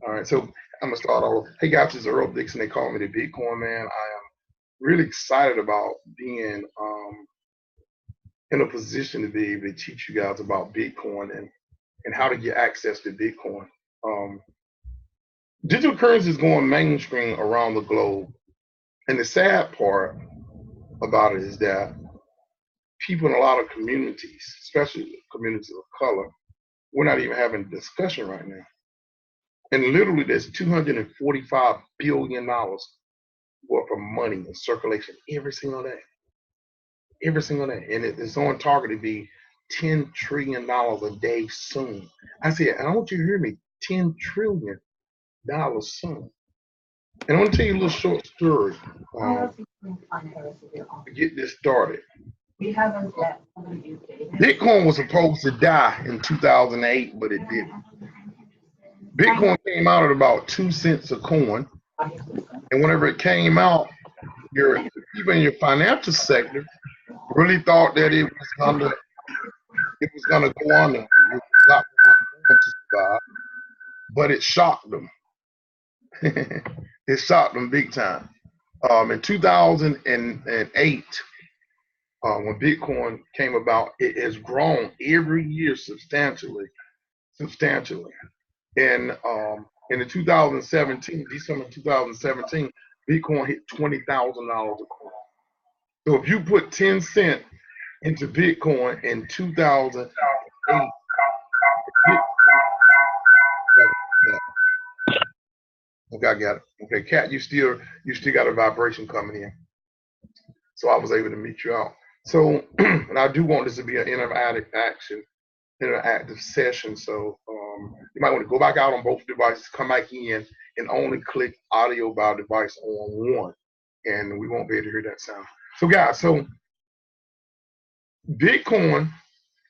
All right, so I'm gonna start all. Hey guys, this is Earl Dixon. They call me the Bitcoin man. I am really excited about being in a position to be able to teach you guys about Bitcoin and how to get access to Bitcoin. Um, Digital currency is going mainstream around the globe, and the sad part about it is that people in a lot of communities, especially communities of color, we're not even having a discussion right now. And literally, there's $245 billion worth of money in circulation every single day, and it's on target to be $10 trillion a day soon. I said, and I want you to hear me, $10 trillion soon. And I want to tell you a little short story to get this started. Bitcoin was supposed to die in 2008, but it didn't. Bitcoin came out at about 2 cents a coin, and whenever it came out, even your financial sector really thought that it was gonna go under. It was not going to survive, but it shocked them. It shocked them big time. In 2008, when Bitcoin came about, it has grown every year substantially. And in the 2017, December 2017, Bitcoin hit $20,000 a coin. So if you put 10 cents into Bitcoin in 2008, okay, I got it. Okay, Kat, you still got a vibration coming in, so I was able to meet you out. So, and I do want this to be an interactive session. So you might want to go back out on both devices, come back in, and only click audio by device on one, and we won't be able to hear that sound. So, guys, so Bitcoin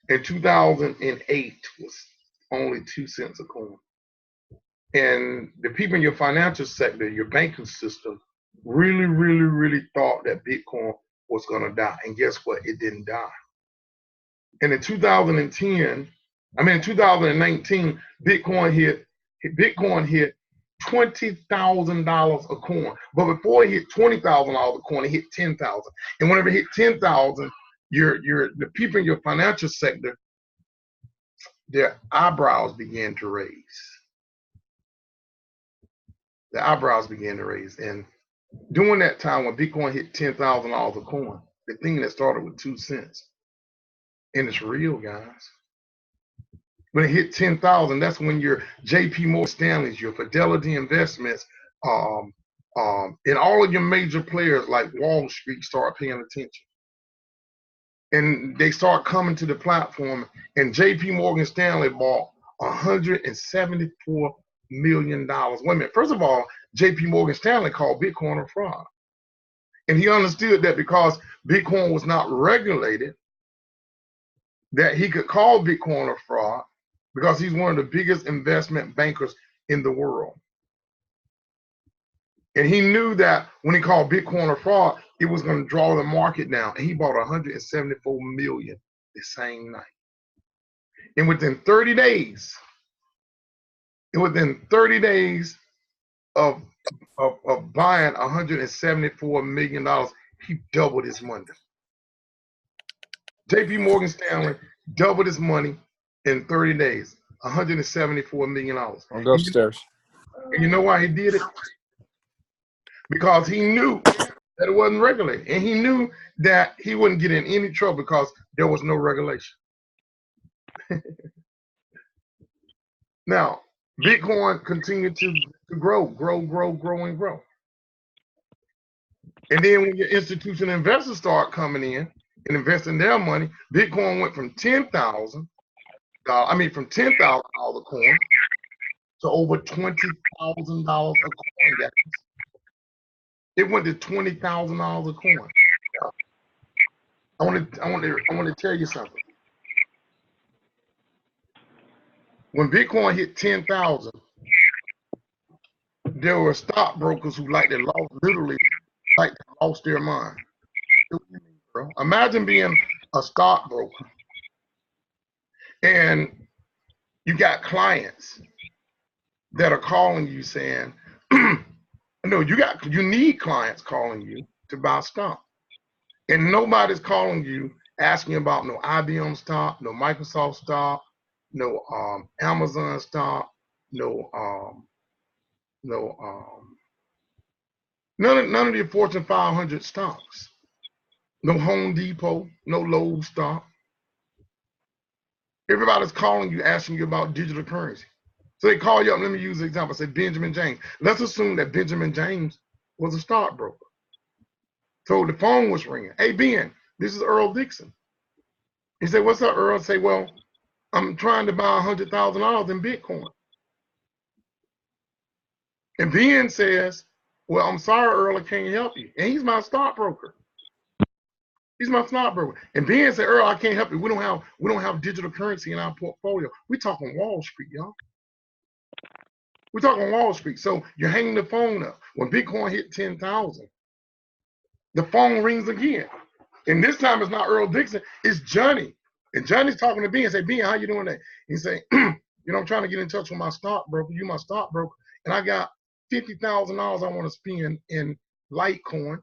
in 2008 was only 2 cents a coin. And the people in your financial sector, your banking system, really thought that Bitcoin was going to die. And guess what? It didn't die. And in 2019, Bitcoin hit $20,000 a coin. But before it hit $20,000 a coin, it hit 10,000. And whenever it hit 10,000, the people in your financial sector, their eyebrows began to raise. The eyebrows began to raise. And during that time when Bitcoin hit $10,000 a coin, the thing that started with 2 cents, and it's real, guys. When it hit 10,000, that's when your JP Morgan Stanley's, your Fidelity Investments, and all of your major players like Wall Street start paying attention. And they start coming to the platform, and JP Morgan Stanley bought $174 million. Wait a minute. First of all, JP Morgan Stanley called Bitcoin a fraud. And he understood that because Bitcoin was not regulated, that he could call Bitcoin a fraud because he's one of the biggest investment bankers in the world. And he knew that when he called Bitcoin a fraud, it was going to draw the market down. And he bought 174 million the same night. And within 30 days of buying $174 million, he doubled his money. JP Morgan Stanley doubled his money in 30 days, $174 million. I'll go upstairs. And you know why he did it? Because he knew that it wasn't regulated. And he knew that he wouldn't get in any trouble because there was no regulation. Now, Bitcoin continued to grow. And then when your institutional investors start coming in and investing their money, Bitcoin went from $10,000 a coin to over $20,000 a coin, guys. It went to $20,000 a coin. I want to tell you something. When Bitcoin hit 10,000, there were stockbrokers who literally lost their mind. Imagine being a stockbroker and you got clients that are calling you saying, no, you need clients calling you to buy stock. And nobody's calling you asking about no IBM stock, no Microsoft stock, no Amazon stock, no none of the Fortune 500 stocks, no Home Depot, no Lowe's stock. Everybody's calling you asking you about digital currency. So they call you up. Let me use the example. Say Benjamin James. Let's assume that Benjamin James was a stockbroker. So the phone was ringing. Hey, Ben, this is Earl Dixon. He said, what's up, Earl? I say, well, I'm trying to buy $100,000 in Bitcoin. And Ben says, well, I'm sorry, Earl, I can't help you. And he's my stockbroker. He's my stockbroker. And Ben said, Earl, I can't help you. We don't have digital currency in our portfolio. We're talking Wall Street, y'all. We're talking Wall Street. So you're hanging the phone up. When Bitcoin hit 10,000, the phone rings again. And this time it's not Earl Dixon, it's Johnny. And Johnny's talking to Ben and say, Ben, how you doing that? He say, I'm trying to get in touch with my stockbroker. You my stockbroker. And I got $50,000 I want to spend in Litecoin.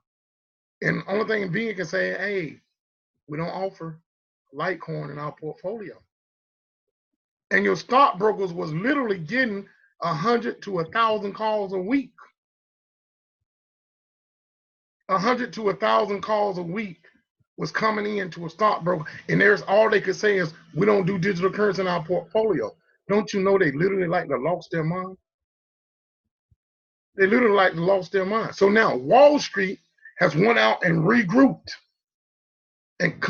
And the only thing Ben can say, hey, we don't offer Litecoin in our portfolio. And your stockbrokers was literally getting 100 to 1,000 calls a week. 100 to 1,000 calls a week was coming in to a stockbroker, and there's all they could say is, we don't do digital currency in our portfolio. Don't you know they literally like to lost their mind? They literally like to lost their mind. So now Wall Street has went out and regrouped and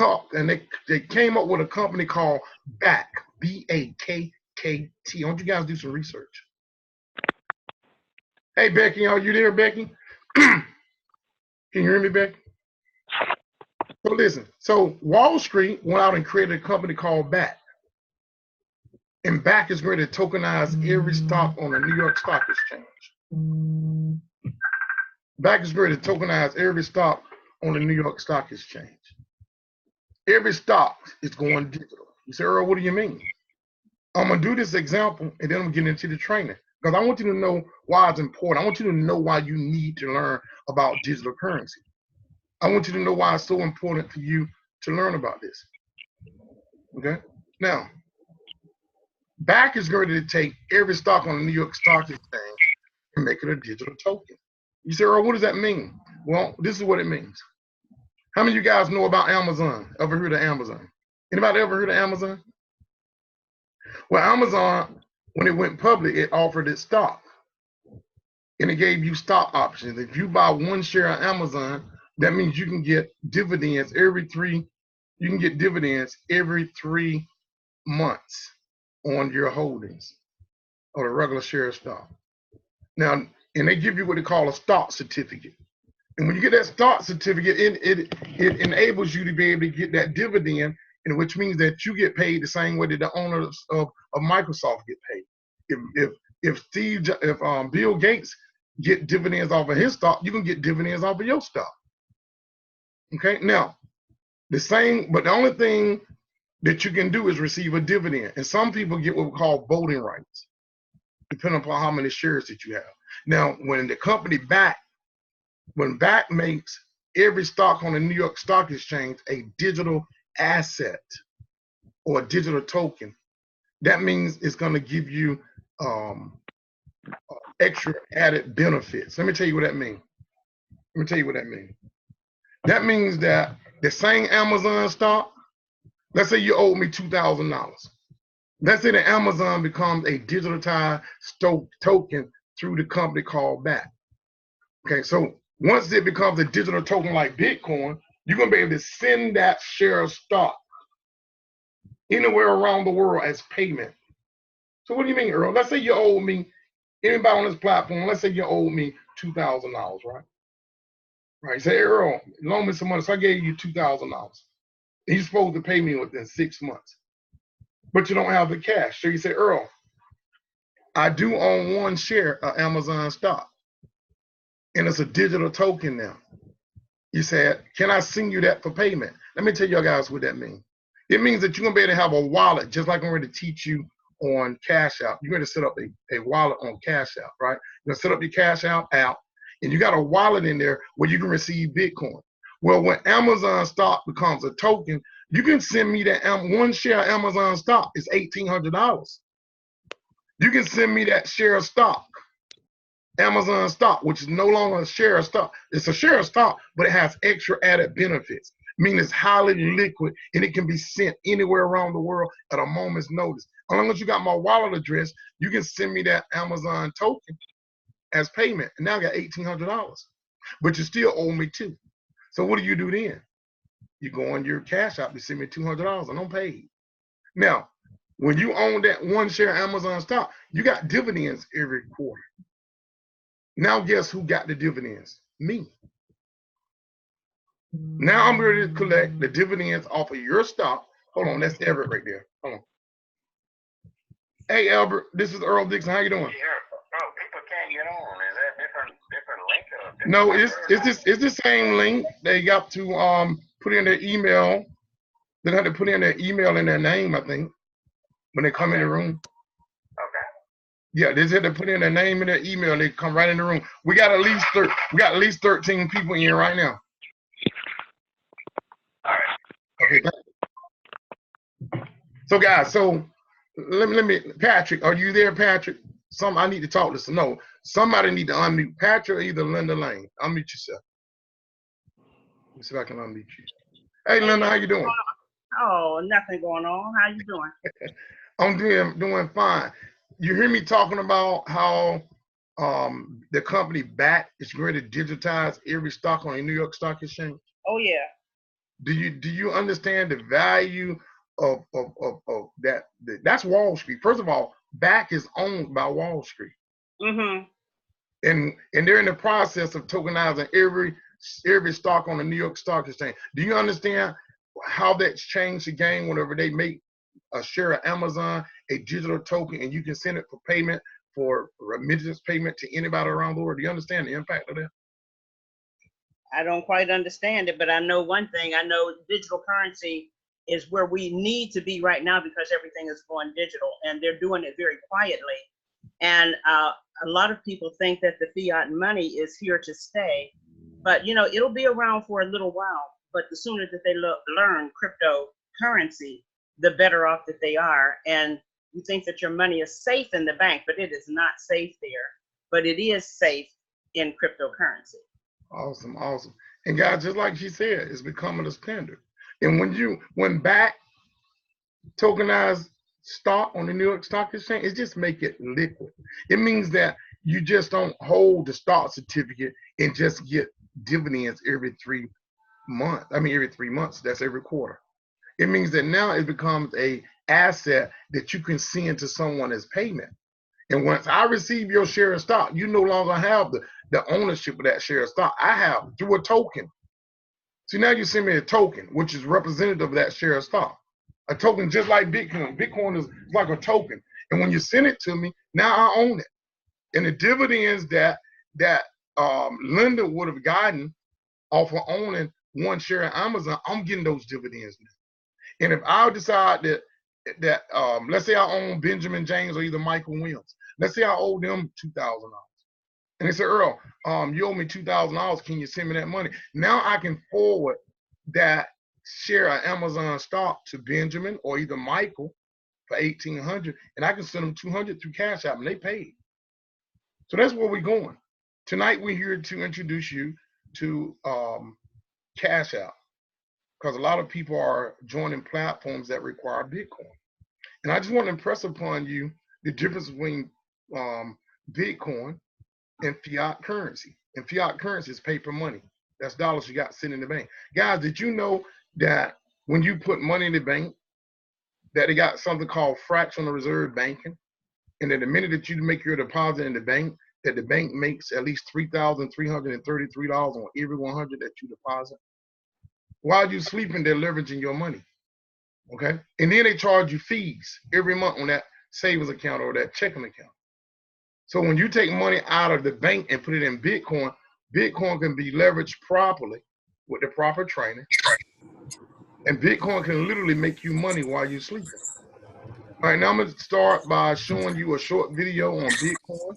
they came up with a company called BACK, B-A-K-K-T. I want you guys to do some research. Hey, Becky, are you there, Becky? Can you hear me, Becky? So listen, so Wall Street went out and created a company called BACK. And BACK is going to tokenize every stock on the New York Stock Exchange. BACK is going to tokenize every stock on the New York Stock Exchange. Every stock is going digital. You say, Earl, what do you mean? I'm going to do this example, and then I'm going to get into the training. Because I want you to know why it's important. I want you to know why you need to learn about digital currency. I want you to know why it's so important for you to learn about this. Okay? Now, BACK is going to take every stock on the New York Stock Exchange and make it a digital token. You say, Earl, what does that mean? Well, this is what it means. How many of you guys know about Amazon? Ever heard of Amazon? Anybody ever heard of Amazon? Well, Amazon, when it went public, it offered its stock. And it gave you stock options. If you buy one share of Amazon, that means you can get dividends every 3 months on your holdings or a regular share of stock. Now, and they give you what they call a stock certificate. And when you get that stock certificate, it enables you to be able to get that dividend, and which means that you get paid the same way that the owners of Microsoft get paid. If Bill Gates get dividends off of his stock, you can get dividends off of your stock. Okay, now but the only thing that you can do is receive a dividend, and some people get what we call voting rights, depending upon how many shares that you have. Now, when the company BACK makes every stock on the New York Stock Exchange a digital asset or a digital token, that means it's going to give you extra added benefits. Let me tell you what that means. That means that the same Amazon stock, let's say you owe me $2,000. Let's say that Amazon becomes a digitalized token through the company called BACK. Okay, so once it becomes a digital token like Bitcoin, you're going to be able to send that share of stock anywhere around the world as payment. So what do you mean, Earl? Let's say you owe me, anybody on this platform, let's say you owe me $2,000, right? Right, say, Earl, loan me some money, so I gave you $2,000. You're supposed to pay me within 6 months, but you don't have the cash. So you say, Earl, I do own one share of Amazon stock, and it's a digital token now. You said, can I send you that for payment? Let me tell you guys what that means. It means that you're going to be able to have a wallet, just like I'm going to teach you on Cash App. You're going to set up a wallet on Cash App, right? You're going to set up your Cash App, and you got a wallet in there where you can receive Bitcoin. Well, when Amazon stock becomes a token, you can send me that one share of Amazon stock. It's $1,800. You can send me that share of stock, Amazon stock, which is no longer a share of stock. It's a share of stock, but it has extra added benefits. Meaning it's highly liquid and it can be sent anywhere around the world at a moment's notice. As long as you got my wallet address, you can send me that Amazon token as payment. And now I got $1,800, but you still owe me $2. So what do you do then? You go on your Cash App, you send me $200 and I'm paid. Now, when you own that one share of Amazon stock, you got dividends every quarter. Now guess who got the dividends? Me. Now I'm ready to collect the dividends off of your stock. Hold on, that's Everett right there. Hold on. Hey Albert, this is Earl Dixon. How you doing? Yeah, oh, people can't get on. Is that different link? Or no, it's the same link. They got to put in their email. They have to put in their email and their name, I think, when they come in the room. Okay. Yeah, they just had to put in their name and their email. And they come right in the room. We got at least 13 people in here right now. All right. Okay. So guys, let me Patrick, are you there, Patrick? I need to talk to somebody need to unmute Patrick or either Linda Lane. Unmute yourself. Let me see if I can unmute you. Hey Linda, how you doing? Oh, nothing going on. How you doing? I'm doing fine. You hear me talking about how the company BAT is going to digitize every stock on the New York Stock Exchange? Oh yeah. Do you understand the value of that? That's Wall Street. First of all, BAT is owned by Wall Street. Mm-hmm. And they're in the process of tokenizing every stock on the New York Stock Exchange. Do you understand how that's changed the game whenever they make a share of Amazon a digital token and you can send it for payment, for remittance payment to anybody around the world? Do you understand the impact of that? I don't quite understand it, but I know one thing. I know digital currency is where we need to be right now because everything is going digital and they're doing it very quietly. And a lot of people think that the fiat money is here to stay, but it'll be around for a little while. But the sooner that they learn cryptocurrency, the better off that they are. And you think that your money is safe in the bank, but it is not safe there. But it is safe in cryptocurrency. Awesome. And guys, just like she said, it's becoming a standard. And when BAT tokenized stock on the New York Stock Exchange, it just make it liquid. It means that you just don't hold the stock certificate and just get dividends every 3 months. Every 3 months. That's every quarter. It means that now it becomes a asset that you can send to someone as payment. And once I receive your share of stock, you no longer have the ownership of that share of stock. I have through a token. So now you send me a token, which is representative of that share of stock. A token just like Bitcoin. Bitcoin is like a token. And when you send it to me, now I own it. And the dividends that Linda would have gotten off of owning one share of Amazon, I'm getting those dividends now. And if I decide that let's say I own Benjamin James or either Michael Williams, let's say I owe them $2,000. And they say, Earl, you owe me $2,000. Can you send me that money? Now I can forward that share of Amazon stock to Benjamin or either Michael for $1,800, and I can send them $200 through Cash App, and they paid. So that's where we're going. Tonight we're here to introduce you to Cash App, because a lot of people are joining platforms that require Bitcoin. And I just want to impress upon you the difference between Bitcoin and fiat currency. And fiat currency is paper money. That's dollars you got sitting in the bank. Guys, did you know that when you put money in the bank, that they got something called fractional reserve banking? And that the minute that you make your deposit in the bank, that the bank makes at least $3,333 on every 100 that you deposit. While you're sleeping, they're leveraging your money. Okay? And then they charge you fees every month on that savings account or that checking account. So when you take money out of the bank and put it in Bitcoin, Bitcoin can be leveraged properly with the proper training. And Bitcoin can literally make you money while you're sleeping. All right, now I'm gonna start by showing you a short video on Bitcoin.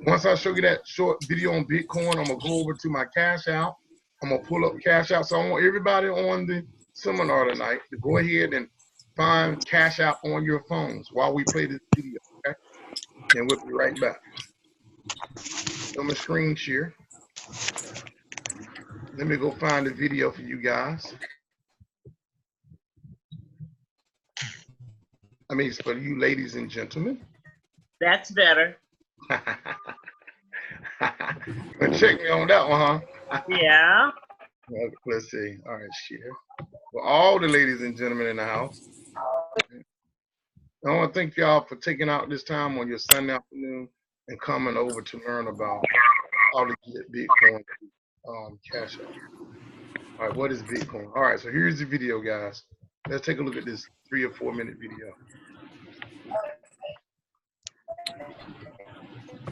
Once I show you that short video on Bitcoin, I'm gonna go over to my Cash App. I'm gonna pull up Cash App. So I want everybody on the seminar tonight to go ahead and find Cash App on your phones while we play this video, okay? And we'll be right back. So I'm gonna screen share. Let me go find the video for you guys. I mean, it's for you ladies and gentlemen. That's better. Check me on that one, huh? Yeah. Let's see. All right, share. For all the ladies and gentlemen in the house. I want to thank y'all for taking out this time on your Sunday afternoon and coming over to learn about how to get Bitcoin Cash App. All right, what is Bitcoin? All right, so here's the video, guys. Let's take a look at this 3 or 4 minute video.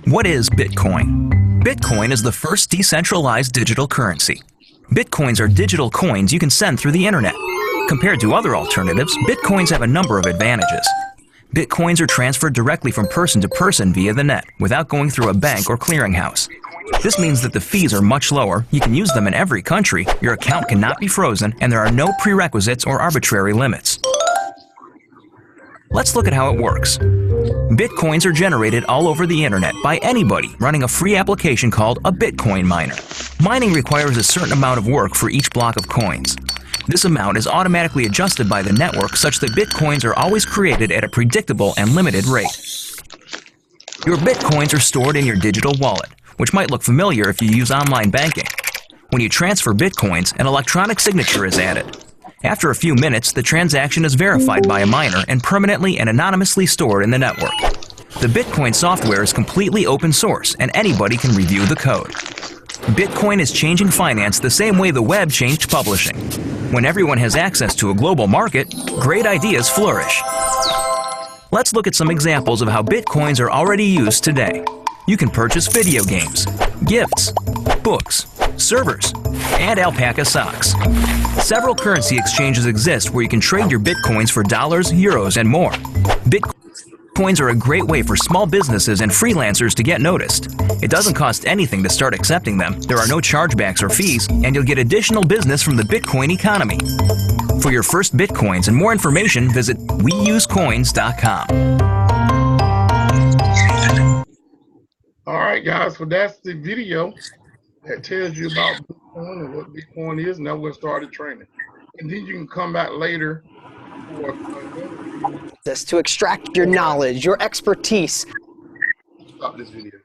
What is Bitcoin? Bitcoin is the first decentralized digital currency. Bitcoins are digital coins you can send through the internet. Compared to other alternatives, Bitcoins have a number of advantages. Bitcoins are transferred directly from person to person via the net, without going through a bank or clearinghouse. This means that the fees are much lower, you can use them in every country, your account cannot be frozen, and there are no prerequisites or arbitrary limits. Let's look at how it works. Bitcoins are generated all over the internet by anybody running a free application called a Bitcoin miner. Mining requires a certain amount of work for each block of coins. This amount is automatically adjusted by the network such that Bitcoins are always created at a predictable and limited rate. Your Bitcoins are stored in your digital wallet, which might look familiar if you use online banking. When you transfer Bitcoins, an electronic signature is added. After a few minutes, the transaction is verified by a miner and permanently and anonymously stored in the network. The Bitcoin software is completely open source and anybody can review the code. Bitcoin is changing finance the same way the web changed publishing. When everyone has access to a global market, great ideas flourish. Let's look at some examples of how Bitcoins are already used today. You can purchase video games, gifts, books, servers, and alpaca socks. Several currency exchanges exist where you can trade your Bitcoins for dollars, euros, and more. Bitcoins are a great way for small businesses and freelancers to get noticed. It doesn't cost anything to start accepting them, there are no chargebacks or fees, and you'll get additional business from the Bitcoin economy. For your first Bitcoins and more information, visit weusecoins.com. All right, guys, so that's the video that tells you about Bitcoin and what Bitcoin is. Now we'll start the training. And then you can come back later this to extract your knowledge, your expertise. Stop this video.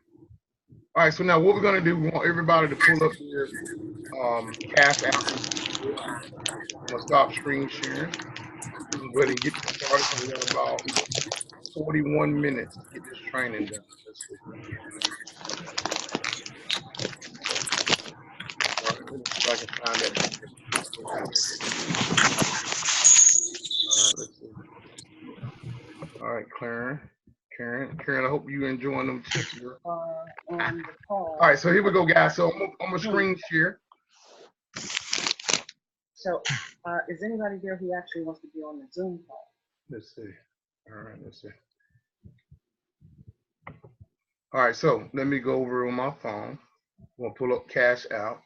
All right, so now what we're going to do, we want everybody to pull up their Cash App. I'm going to stop screen sharing. We can go ahead and get this started. So we have about 41 minutes to get this training done. Let's see. All right, let me see if I can find that. All right, let's see. All right, Karen, I hope you're enjoying them tips. All right, so here we go, guys. So I'm gonna screen share. So, is anybody there who actually wants to be on the Zoom call? Let's see. All right, let's see. All right, so let me go over on my phone. I'm gonna pull up Cash App.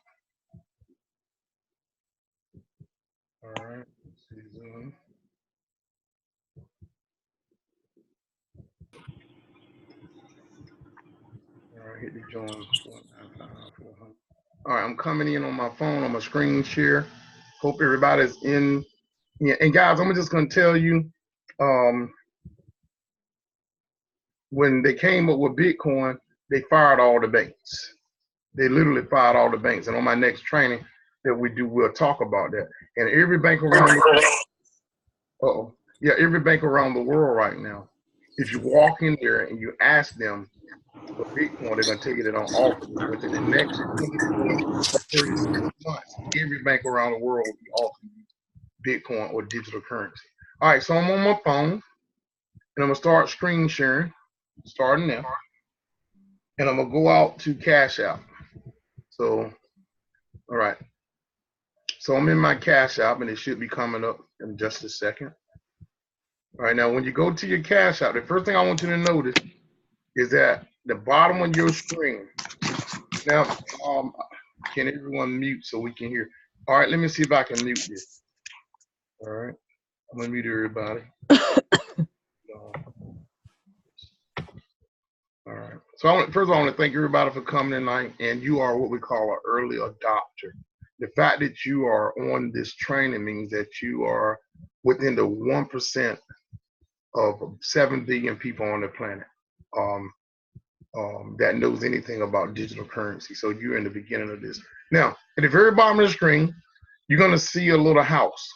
All right, let's see Zoom. All right, hit the join. All right, I'm coming in on my phone. I'm a screen share. Hope everybody's in. Yeah, and guys, I'm just gonna tell you, when they came up with Bitcoin, they fired all the banks. They literally fired all the banks. And on my next training that we do, we'll talk about that. And every bank around every bank around the world right now, if you walk in there and you ask them for Bitcoin, they're gonna tell you they don't offer it. Within the next 36 months, every bank around the world will be offering Bitcoin or digital currency. All right, so I'm on my phone and I'm gonna start screen sharing, starting now. And I'm gonna go out to Cash App. So, all right. So I'm in my Cash App and it should be coming up in just a second. All right, now when you go to your Cash App, the first thing I want you to notice is that the bottom of your screen. Now, can everyone mute so we can hear? All right, let me see if I can mute this. All right, I'm gonna mute everybody. All right. So first of all, I want to thank everybody for coming tonight, and you are what we call an early adopter. The fact that you are on this training means that you are within the 1% of 7 billion people on the planet that knows anything about digital currency. So you're in the beginning of this. Now, at the very bottom of the screen, you're going to see a little house.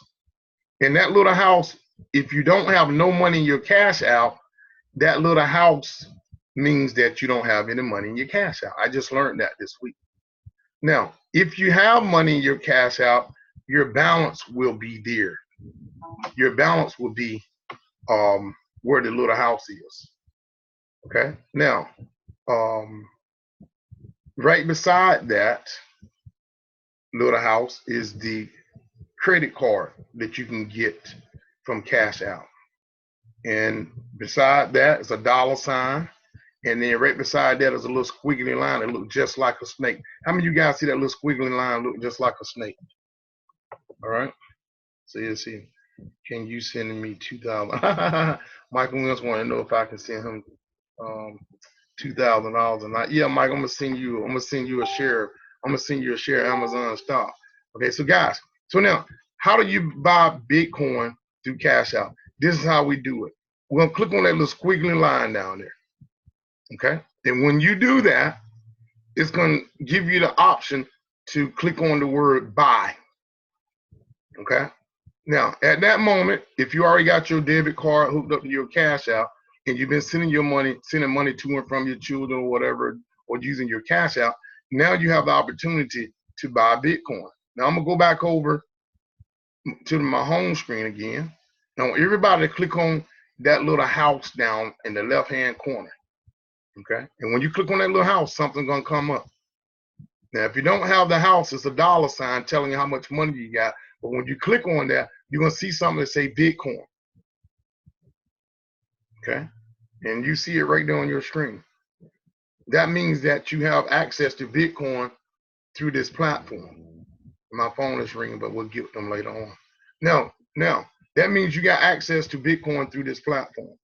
In that little house, if you don't have no money in your Cash App, that little house means that you don't have any money in your Cash App. I just learned that this week. Now, if you have money in your Cash App, your balance will be there. Your balance will be where the little house is. Okay. Now, right beside that little house is the credit card that you can get from Cash App. And beside that is a $sign. And then right beside that is a little squiggly line that looks just like a snake. How many of you guys see that little squiggly line look just like a snake? All right. So you see, can you send me 2,000? Michael Williams want to know if I can send him $2,000 a night. Yeah, Mike, I'm gonna send you a share. I'm gonna send you a share of Amazon stock. Okay, so guys, so now how do you buy Bitcoin through Cash App? This is how we do it. We're gonna click on that little squiggly line down there. Okay, and when you do that, it's gonna give you the option to click on the word buy. Okay, now at that moment, if you already got your debit card hooked up to your Cash App and you've been sending money to and from your children or whatever, or using your Cash App, now you have the opportunity to buy Bitcoin. Now I'm gonna go back over to my home screen again. Now everybody click on that little house down in the left-hand corner. Okay, and when you click on that little house, something's gonna come up. Now, if you don't have the house, it's a $sign telling you how much money you got. But when you click on that, you're gonna see something that say Bitcoin. Okay, and you see it right there on your screen. That means that you have access to Bitcoin through this platform. My phone is ringing, but we'll get them later on. Now, that means you got access to Bitcoin through this platform.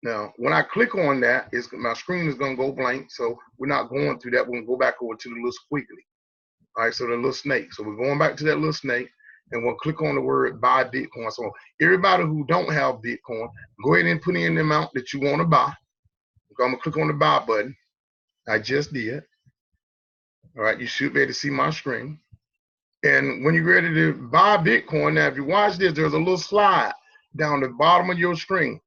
Now, when I click on that, my screen is going to go blank, so we're not going through that. We're going to go back over to the little squiggly. All right, so the little snake. So we're going back to that little snake, and we'll click on the word buy Bitcoin. So everybody who don't have Bitcoin, go ahead and put in the amount that you want to buy. Okay, I'm going to click on the buy button. I just did. All right, you should be able to see my screen. And when you're ready to buy Bitcoin, now if you watch this, there's a little slide down the bottom of your screen.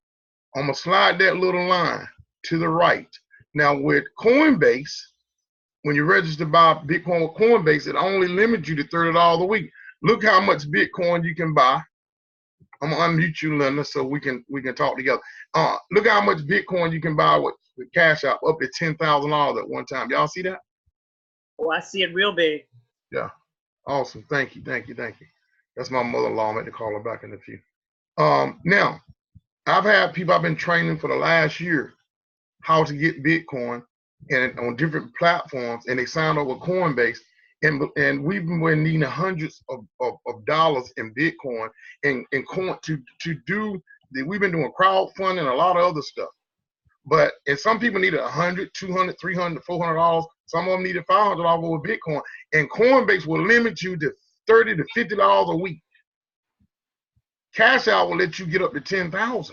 I'm gonna slide that little line to the right. Now with Coinbase, when you register to buy Bitcoin with Coinbase, it only limits you to $30 a week. Look how much Bitcoin you can buy. I'm gonna unmute you, Linda, so we can talk together. Look how much Bitcoin you can buy with Cash App, up to $10,000 at one time. Y'all see that? Oh, I see it real big. Yeah. Awesome. Thank you. That's my mother-in-law. I'm going to call her back in a few. Now, I've had people I've been training for the last year how to get Bitcoin and on different platforms, and they signed up with Coinbase, and we've been needing hundreds of dollars in Bitcoin and coin to do. We've been doing crowdfunding and a lot of other stuff. And some people needed $100, $200, $300, $400. Some of them needed $500 over Bitcoin. And Coinbase will limit you to $30 to $50 a week. Cash Out will let you get up to $10,000.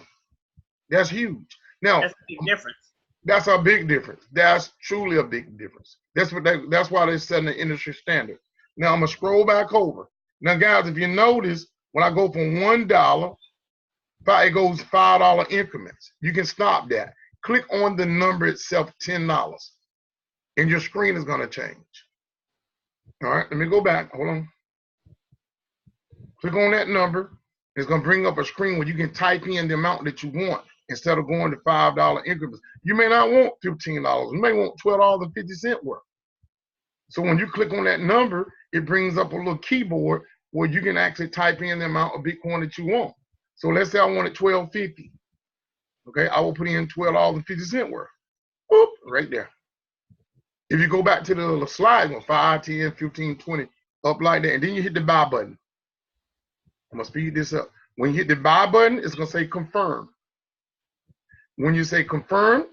That's huge. Now, that's a big difference. That's a big difference. That's truly a big difference. That's why they're setting the industry standard. Now I'm gonna scroll back over. Now, guys, if you notice, when I go from $1, it goes $5 increments. You can stop that. Click on the number itself, $10, and your screen is going to change. All right, let me go back. Hold on. Click on that number. It's going to bring up a screen where you can type in the amount that you want instead of going to $5 increments. You may not want $15. You may want $12.50 worth. So when you click on that number, it brings up a little keyboard where you can actually type in the amount of Bitcoin that you want. So let's say I wanted 12.50. Okay, I will put in $12.50 worth. Boop, right there. If you go back to the little slide, 5, 10, 15, 20, up like that, and then you hit the buy button. I'm gonna speed this up. When you hit the buy button, it's gonna say confirm. When you say confirm,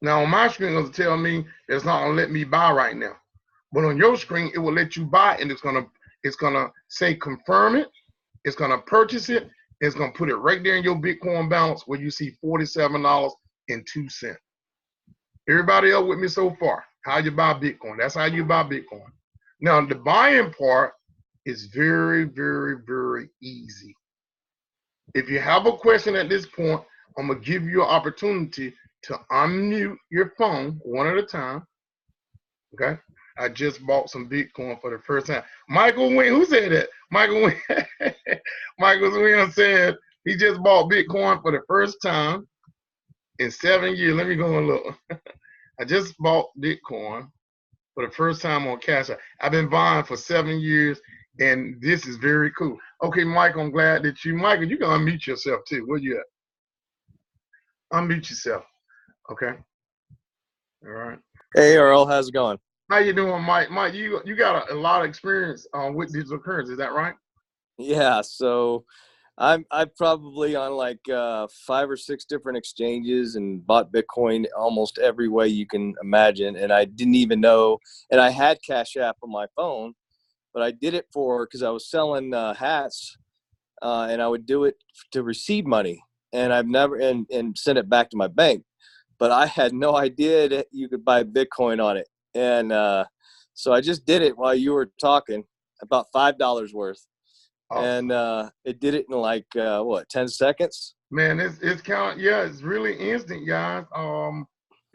now on my screen, it's gonna tell me it's not gonna let me buy right now. But on your screen, it will let you buy, and it's gonna say confirm it. It's gonna purchase it. It's gonna put it right there in your Bitcoin balance where you see $47.02. Everybody else with me so far? How you buy Bitcoin? That's how you buy Bitcoin. Now the buying part is very, very, very easy. If you have a question at this point, I'm gonna give you an opportunity to unmute your phone one at a time. Okay. I just bought some Bitcoin for the first time. Michael Wynn, who said that? Michael Wynn. Michael Wynn said he just bought Bitcoin for the first time in 7 years. Let me go and look. I just bought Bitcoin for the first time on Cash App. I've been buying for 7 years, and this is very cool. Okay, Michael, I'm glad that Michael, you can unmute yourself too. Where you at? Unmute yourself. Okay. All right. Hey, Earl, how's it going? How you doing, Mike? Mike, you got a lot of experience with digital currency. Is that right? Yeah, so I'm probably on like 5 or 6 different exchanges and bought Bitcoin almost every way you can imagine. And I didn't even know, and I had Cash App on my phone, but I did it because I was selling hats, and I would do it to receive money, and I've never and send it back to my bank. But I had no idea that you could buy Bitcoin on it. And so I just did it while you were talking, about $5 worth. Awesome. And it did it in like, 10 seconds? Man, it's really instant, guys.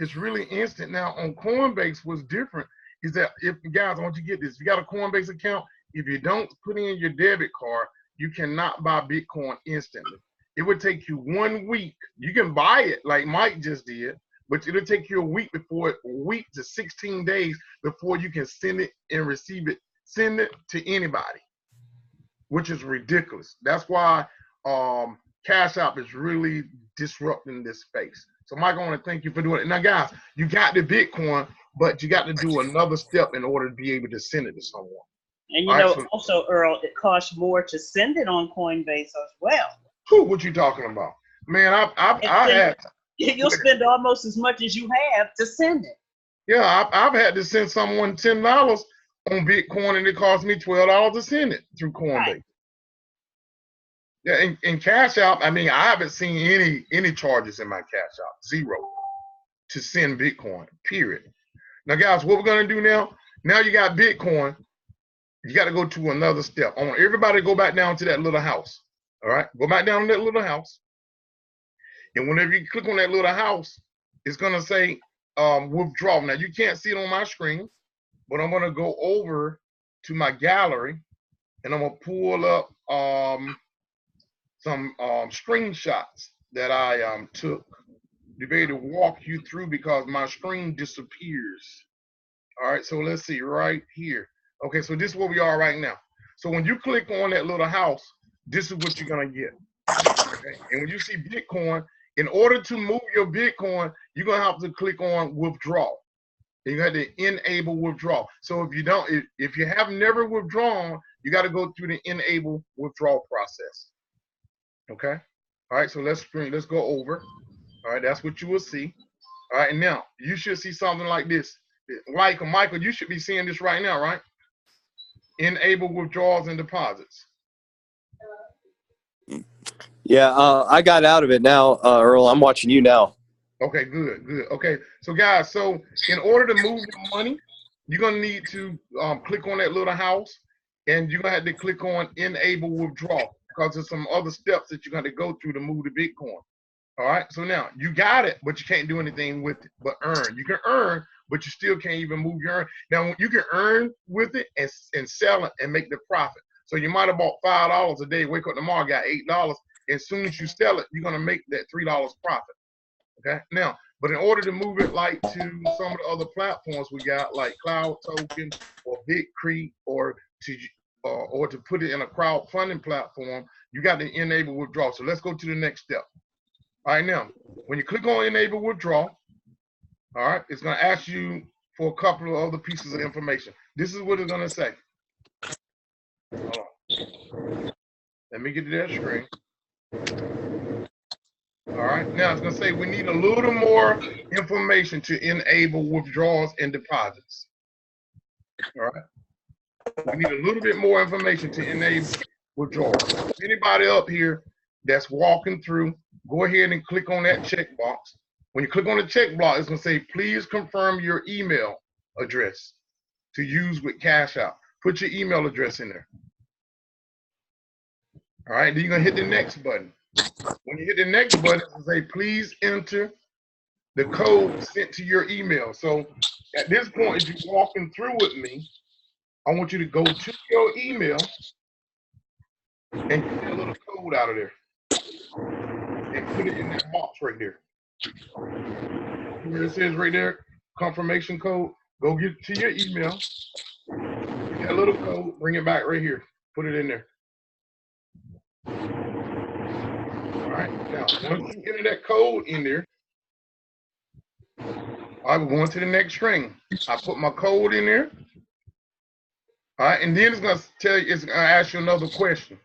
It's really instant. Now on Coinbase, what's different is that if guys, I want you to get this, if you got a Coinbase account, if you don't put in your debit card, you cannot buy Bitcoin instantly. It would take you 1 week. You can buy it like Mike just did, but it'll take you a week to 16 days before you can send it and receive it, send it to anybody, which is ridiculous. That's why Cash App is really disrupting this space. So Mike, I want to thank you for doing it. Now guys, you got the Bitcoin, but you got to do another step in order to be able to send it to someone. And also, Earl, it costs more to send it on Coinbase as well. What you talking about? Man, you'll spend almost as much as you have to send it. Yeah, I've had to send someone $10 on Bitcoin, and it cost me $12 to send it through Coinbase. Right. Yeah, and Cash App, I mean, I haven't seen any charges in my Cash App, 0 to send Bitcoin, period. Now, guys, what we're gonna do now? Now you got Bitcoin, you got to go to another step. I want everybody to go back down to that little house. All right, go back down to that little house, and whenever you click on that little house, it's gonna say withdraw. Now you can't see it on my screen, but I'm gonna go over to my gallery, and I'm gonna pull up some screenshots that I took to be able to walk you through because my screen disappears. All right, so let's see right here. Okay, so this is where we are right now. So when you click on that little house, this is what you're gonna get. Okay? And when you see Bitcoin, in order to move your Bitcoin, you're gonna have to click on withdraw. And you got to enable withdrawal. So if you have never withdrawn, you got to go through the enable withdrawal process. Okay. All right. So let's go over. All right. That's what you will see. All right. And now you should see something like this. Michael, you should be seeing this right now, right? Enable withdrawals and deposits. Yeah, I got out of it now, Earl. I'm watching you now. Okay, good. Okay, so guys, so in order to move your money, you're gonna need to click on that little house, and you're gonna have to click on enable withdrawal because there's some other steps that you're gonna go through to move the Bitcoin. All right, so now you got it, but you can't do anything with it but earn. You can earn, but you still can't even move your earn. Now you can earn with it and sell it and make the profit. So you might have bought $5 a day, wake up tomorrow, got $8. As soon as you sell it, you're gonna make that $3 profit. Okay. Now, but in order to move it like to some of the other platforms we got, like Cloud Token or Bitcrete, or to put it in a crowdfunding platform, you got to enable withdrawal. So let's go to the next step. All right, now, when you click on enable withdrawal, all right, it's going to ask you for a couple of other pieces of information. This is what it's going to say. Hold on. Let me get to that screen. All right, now it's going to say we need a little more information to enable withdrawals and deposits. All right, we need a little bit more information to enable withdrawals. Anybody up here that's walking through, go ahead and click on that checkbox. When you click on the checkbox, it's going to say, please confirm your email address to use with cashapp. Put your email address in there. All right, then you're going to hit the next button. When you hit the next button, it's going to say, please enter the code sent to your email. So at this point, if you're walking through with me, I want you to go to your email and get that little code out of there and put it in that box right there. Where it says right there, confirmation code, go get to your email, get that little code, bring it back right here, put it in there. All right, now once you enter that code in there, all right, we're going to the next string. I put my code in there. All right, and then it's going to tell you, it's going to ask you another question.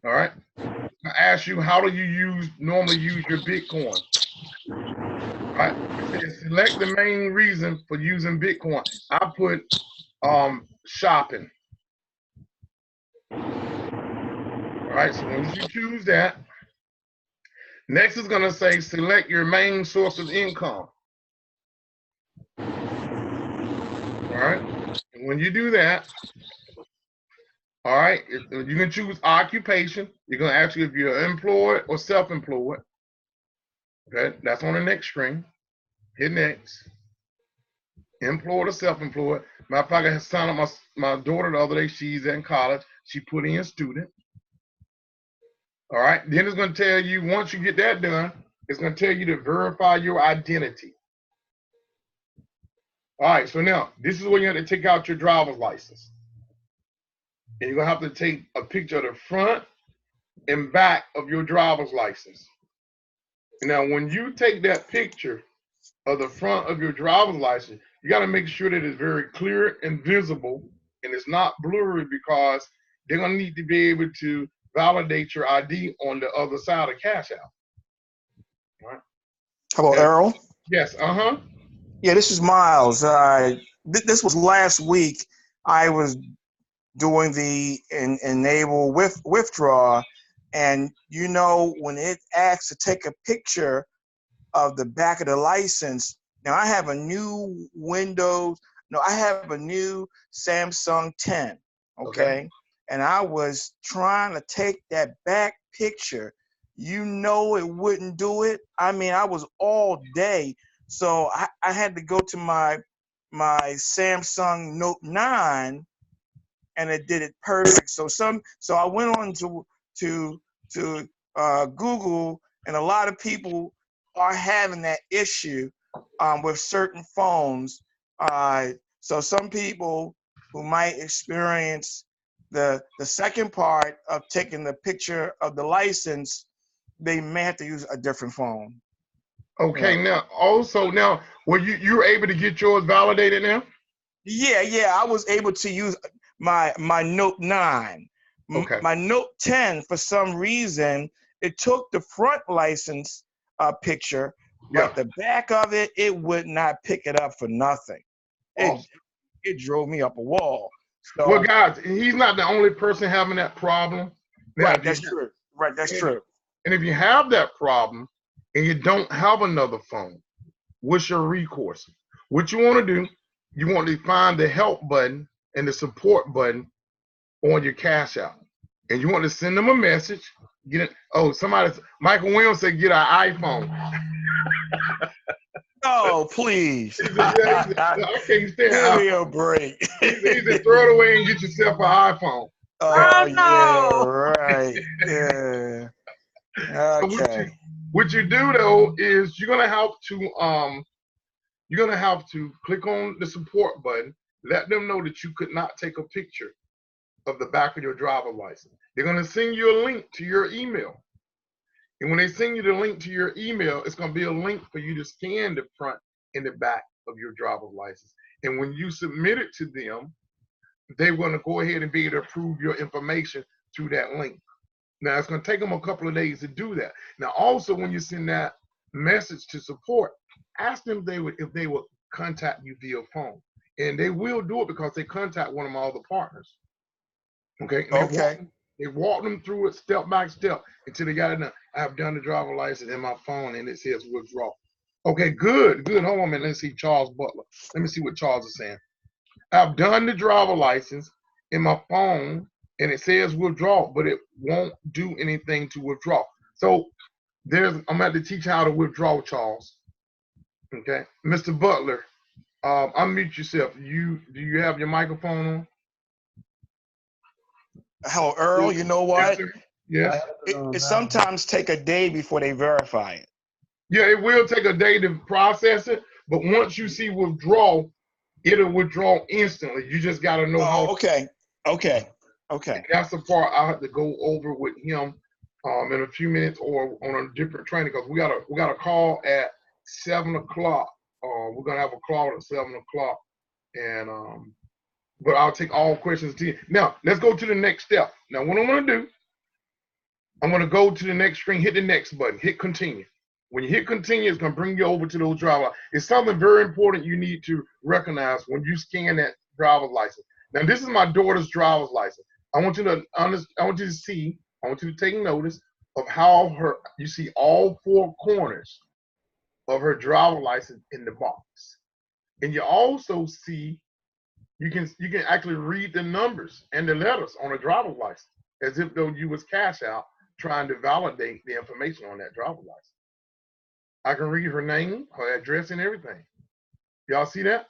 All right, it's going to ask you, how do you normally use your Bitcoin? All right, it says select the main reason for using Bitcoin. I put shopping. All right, so once you choose that, next is going to say select your main source of income. All right, and when you do that, all right, you can choose occupation. You're going to ask you if you're employed or self-employed. Okay, that's on the next screen. Hit next. Employed or self-employed. Matter of fact, I signed up my daughter the other day. She's in college. She put in student. All right, then it's going to tell you, once you get that done, it's going to tell you to verify your identity. All right, so now this is where you have to take out your driver's license. And you're going to have to take a picture of the front and back of your driver's license. Now, when you take that picture of the front of your driver's license, you got to make sure that it's very clear and visible and it's not blurry, because they're going to need to be able to validate your ID on the other side of Cash App. All right. Hello, Yeah. Earl. Yes, Yeah, this is Miles. This was last week. I was doing the enable withdraw, and you know, when it asks to take a picture of the back of the license, now I have a new I have a new Samsung 10, okay? And I was trying to take that back picture. You know, it wouldn't do it. I mean, I was all day. So I had to go to my Samsung Note 9, and it did it perfect. So I went on to Google, and a lot of people are having that issue with certain phones. So some people who might experience the second part of taking the picture of the license, they may have to use a different phone. Okay, yeah. Now were you able to get yours validated now? Yeah, I was able to use my Note 9. Okay. My Note 10, for some reason, it took the front license picture, but the back of it would not pick it up for nothing. It drove me up a wall. So, well, guys, he's not the only person having that problem. Now, right, that's true. Right, that's true. And if you have that problem and you don't have another phone, what's your recourse? What you want to do, you want to find the help button and the support button on your Cash App. And you want to send them a message. Get it. Oh, Michael Williams said get an iPhone. Oh, please. Give me a break. He said throw it away and get yourself an iPhone. Oh, no. Yeah, right. Yeah. Okay. So what you do though is you're gonna have to click on the support button, let them know that you could not take a picture of the back of your driver's license. They're going to send you a link to your email. And when they send you the link to your email, it's going to be a link for you to scan the front and the back of your driver's license. And when you submit it to them, they're going to go ahead and be able to approve your information through that link. Now, it's going to take them a couple of days to do that. Now, also, when you send that message to support, ask them if they would contact you via phone. And they will do it because they contact one of my other partners. Okay? And they walk them through it step by step until they got it done. I've done the driver license in my phone, and it says withdraw. Okay, good. Hold on a minute. Let's see Charles Butler. Let me see what Charles is saying. I've done the driver license in my phone, and it says withdraw, but it won't do anything to withdraw. So I'm going to have to teach how to withdraw, Charles. Okay, Mr. Butler, unmute yourself. Do you have your microphone on? Hello, Earl. You know what? Yes. It sometimes take a day before they verify it. Yeah, it will take a day to process it, but once you see withdraw, it'll withdraw instantly. You just got to know how. Okay. That's the part I have to go over with him in a few minutes or on a different training, because we got a call at 7 o'clock. We're gonna have a call at 7 o'clock, and but I'll take all questions to you. Now let's go to the next step. Now what I'm gonna do, I'm gonna go to the next screen, hit the next button, hit continue. When you hit continue, it's gonna bring you over to those driver. It's something very important you need to recognize when you scan that driver's license. Now this is my daughter's driver's license. I want you to take notice of how you see all four corners of her driver's license in the box. And you also see, you can actually read the numbers and the letters on a driver's license as if though you was cash out trying to validate the information on that driver's license. I can read her name, her address, and everything. Y'all see that?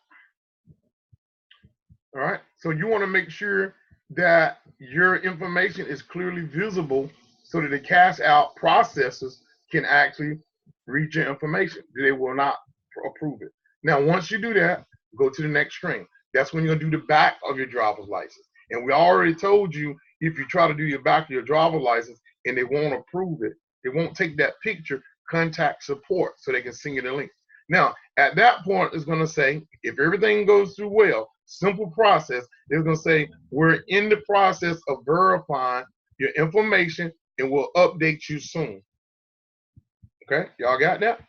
All right, so you want to make sure that your information is clearly visible so that the cash out processors can actually read your information. They will not approve it. Now, once you do that, go to the next screen. That's when you're gonna do the back of your driver's license. And we already told you, if you try to do your back of your driver's license and they won't approve it, they won't take that picture, contact support so they can send you the link. Now, at that point, it's gonna say, if everything goes through well, simple process, it's gonna say, we're in the process of verifying your information and we'll update you soon. Okay, y'all got that?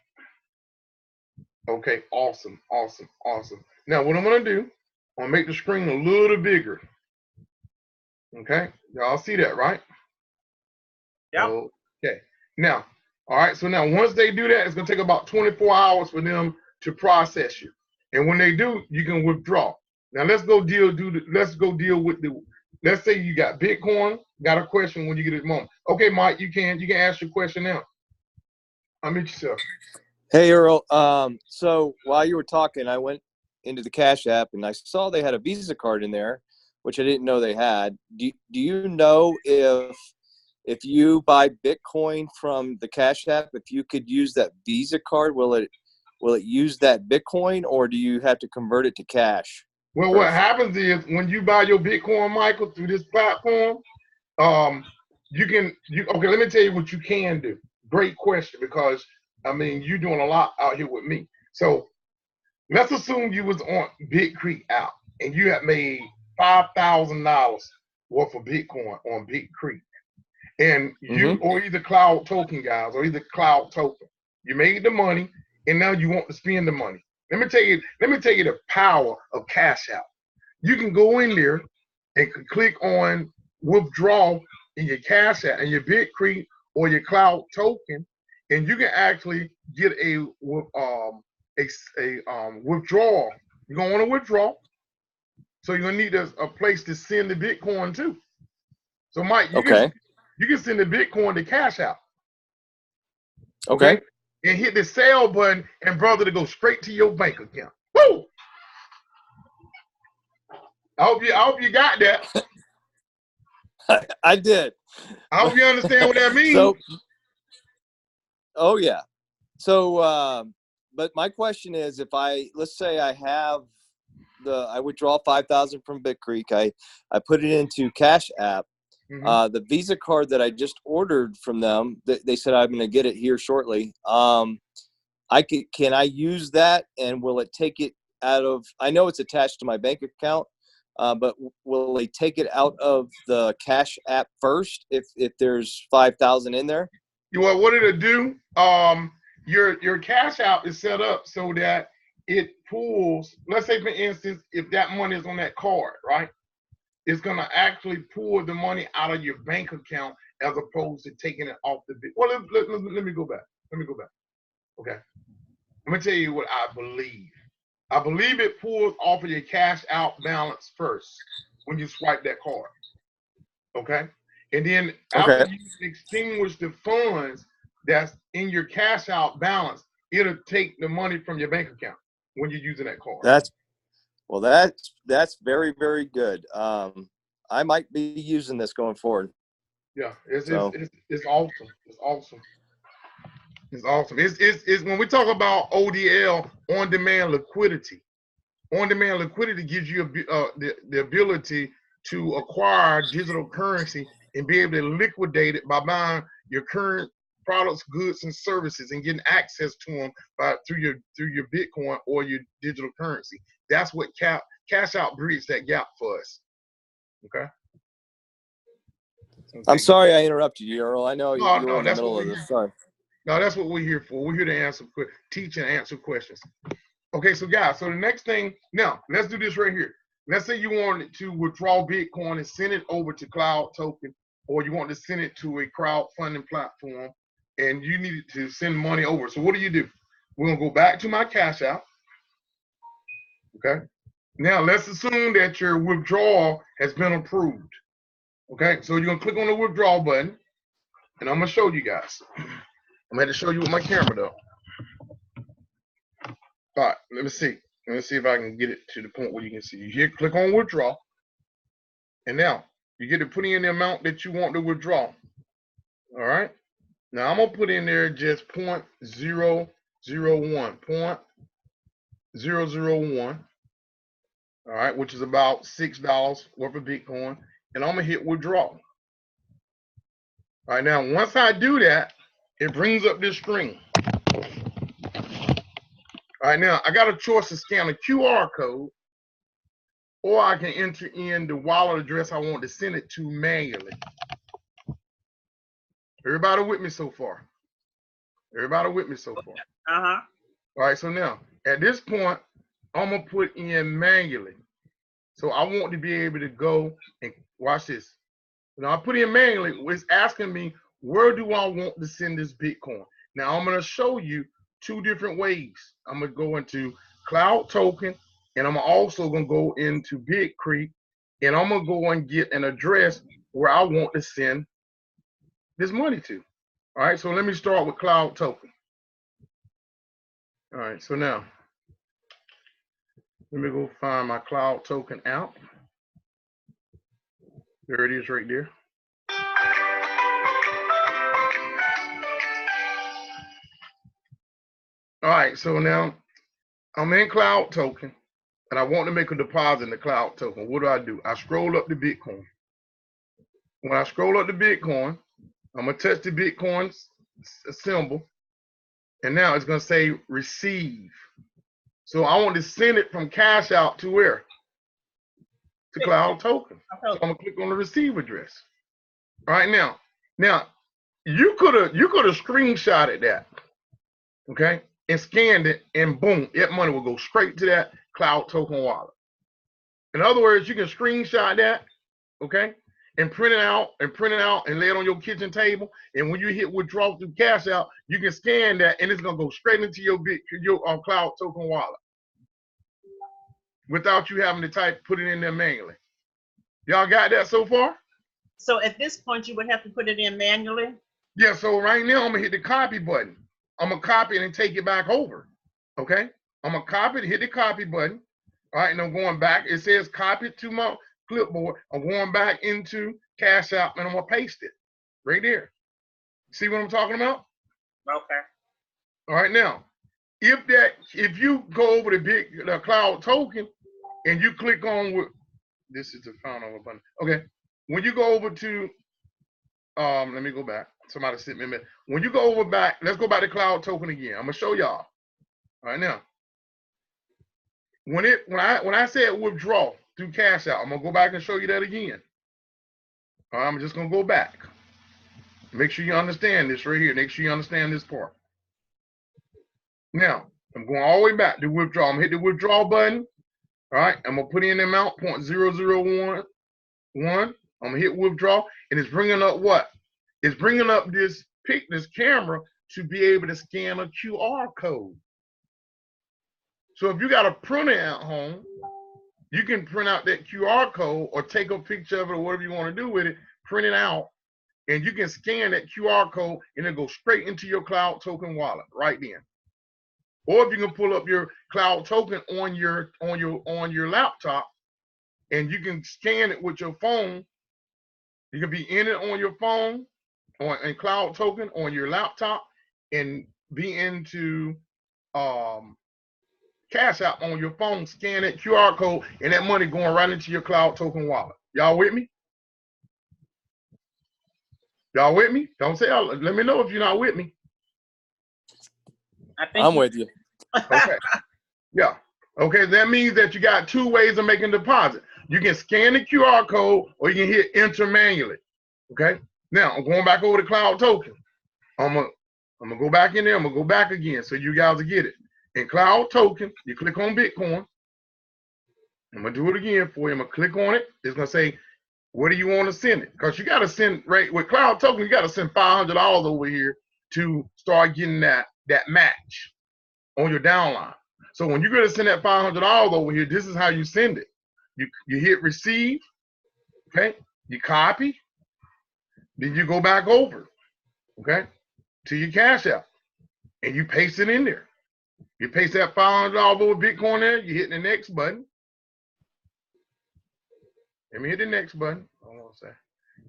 Okay, awesome. Now, what I'm gonna do, I'm gonna make the screen a little bigger. Okay, y'all see that, right? Yeah. Okay, now, all right, so now once they do that, it's gonna take about 24 hours for them to process you. And when they do, you can withdraw. Now let's go deal with let's say you got Bitcoin, got a question when you get a moment. Okay, Mike, you can ask your question now. Unmute yourself. Hey, Earl. So while you were talking, I went into the Cash App and I saw they had a Visa card in there, which I didn't know they had. Do you know if you buy Bitcoin from the Cash App, if you could use that Visa card, will it use that Bitcoin, or do you have to convert it to cash? Well, what happens is when you buy your Bitcoin, Michael, through this platform, okay, let me tell you what you can do. Great question, because I mean, you're doing a lot out here with me. So let's assume you was on Big Creek app and you have made $5,000 worth of Bitcoin on Big Creek. And you, or either Cloud Token guys, or either Cloud Token, you made the money and now you want to spend the money. Let me tell you the power of Cash App. You can go in there and click on withdraw in your Cash App and your Big Creek or your Cloud Token, and you can actually get a withdrawal. You're gonna want to withdraw, so you're gonna need a place to send the Bitcoin to. So, Mike, you can send the Bitcoin to Cash App. Okay. And hit the sell button, and brother, to go straight to your bank account. Woo! I hope you got that. I did. I hope you understand what that means. So, oh yeah. So, but my question is, if let's say I withdraw 5,000 from Bit Creek, I put it into Cash App. Mhm. The Visa card that I just ordered from them, they said I'm going to get it here shortly. Can I use that, and will it take it out of? I know it's attached to my bank account, but will they take it out of the Cash App first if there's 5,000 in there? What it'll do? Your cash out is set up so that it pulls. Let's say, for instance, if that money is on that card, right? It's gonna actually pull the money out of your bank account as opposed to taking it off the bit. Well, let me go back. Let me go back. Okay. Let me tell you what I believe. I believe it pulls off of your cash out balance first when you swipe that card. Okay. And then after Okay. you extinguish the funds that's in your cash out balance, it'll take the money from your bank account when you're using that card. That's very, very good. I might be using this going forward. Yeah, it's So. it's awesome. It's awesome. It's awesome. It's when we talk about ODL, on demand liquidity. On demand liquidity gives you the ability to acquire digital currency and be able to liquidate it by buying your current products, goods, and services and getting access to them through your Bitcoin or your digital currency. That's what Cash Out bridges that gap for us. Okay. I'm sorry I interrupted you, Earl. I know you were in the That's middle what of we're this. here. Sorry. No, that's what we're here for. We're here to teach and answer questions. Okay, so guys, so the next thing, now let's do this right here. Let's say you wanted to withdraw Bitcoin and send it over to Cloud Token, or you want to send it to a crowdfunding platform, and you needed to send money over. So what do? We're gonna go back to my Cash App. Okay. Now let's assume that your withdrawal has been approved. Okay, so you're gonna click on the withdrawal button, and I'm gonna show you guys. I'm going to show you with my camera though. All right, let me see. Let me see if I can get it to the point where you can see. You here, click on withdraw, and now you get to put in the amount that you want to withdraw. All right. Now I'm gonna put in there just 0.001, 0.001. All right, which is about $6 worth of Bitcoin, and I'm gonna hit withdraw. All right, now once I do that, it brings up this screen. All right, now I got a choice to scan a QR code, or I can enter in the wallet address I want to send it to manually. Everybody with me so far? Everybody with me so far? Uh-huh. All right, so now at this point, I'm gonna put in manually. So I want to be able to go and watch this. Now I put in manually, it's asking me, where do I want to send this Bitcoin? Now I'm gonna show you two different ways. I'm gonna go into Cloud Token, and I'm also gonna go into Big Creek, and I'm gonna go and get an address where I want to send this money to. All right, so let me start with Cloud Token. All right, so now let me go find my Cloud Token app. There it is right there. All right, so now I'm in Cloud Token, and I want to make a deposit in the Cloud Token. What do? I scroll up to Bitcoin. When I scroll up to Bitcoin, I'm going to touch the Bitcoin symbol, and now it's going to say receive. So I want to send it from Cash Out to where? To Cloud Token. So I'm going to click on the receive address. All right, now you could have screenshotted that, okay, and scanned it, and boom, that money will go straight to that Cloud Token wallet. In other words, you can screenshot that, okay, and print it out and lay it on your kitchen table. And when you hit withdraw through Cash Out, you can scan that, and it's gonna go straight into your Cloud Token wallet without you having to put it in there manually. Y'all got that so far? So at this point, you would have to put it in manually? Yeah, so right now I'm gonna hit the copy button. I'm gonna copy it and take it back over. Okay? I'm gonna copy it, hit the copy button. All right, and I'm going back. It says copy it to my clipboard. I'm going back into Cash App, and I'm gonna paste it right there. See what I'm talking about? Okay. All right, now, if you go over the Cloud Token and you click on this is the final button. Okay, when you go over to let me go back. Somebody sent me a minute. When you go over back, let's go back to cloud token again. I'm gonna show y'all. All right now. When I said withdraw through cash out, I'm gonna go back and show you that again. All right, I'm just gonna go back. Make sure you understand this right here. Make sure you understand this part. Now, I'm going all the way back to withdraw. I'm gonna hit the withdraw button. All right, I'm gonna put in the amount 0.0011. I'm gonna hit withdraw, and it's bringing up what? It's bringing up this camera to be able to scan a QR code. So if you got a printer at home, you can print out that QR code or take a picture of it or whatever you want to do with it, print it out, and you can scan that QR code and it goes straight into your cloud token wallet right then. Or if you can pull up your cloud token on your laptop and you can scan it with your phone, you can be in it on your phone and cloud token on your laptop and be into Cash App on your phone, scan that QR code, and that money going right into your cloud token wallet. Y'all with me? Y'all with me? Don't say, let me know if you're not with me. I'm with you. Okay. Yeah. Okay, that means that you got two ways of making deposit. You can scan the QR code or you can hit enter manually. Okay. Now I'm going back over to cloud token. I'm gonna go back in there. I'm gonna go back again so you guys will get it. In cloud token, you click on Bitcoin. I'm gonna do it again for you. I'm gonna click on it. It's gonna say, where do you want to send it? Because you gotta send right with cloud token, you gotta send $500 over here to start getting that match on your downline. So when you're gonna send that $500 over here, this is how you send it. You hit receive, okay? You copy, then you go back over, okay, to your Cash App, and you paste it in there. You paste that $500 over Bitcoin there, you hit the next button. Let me hit the next button. Hold on a second.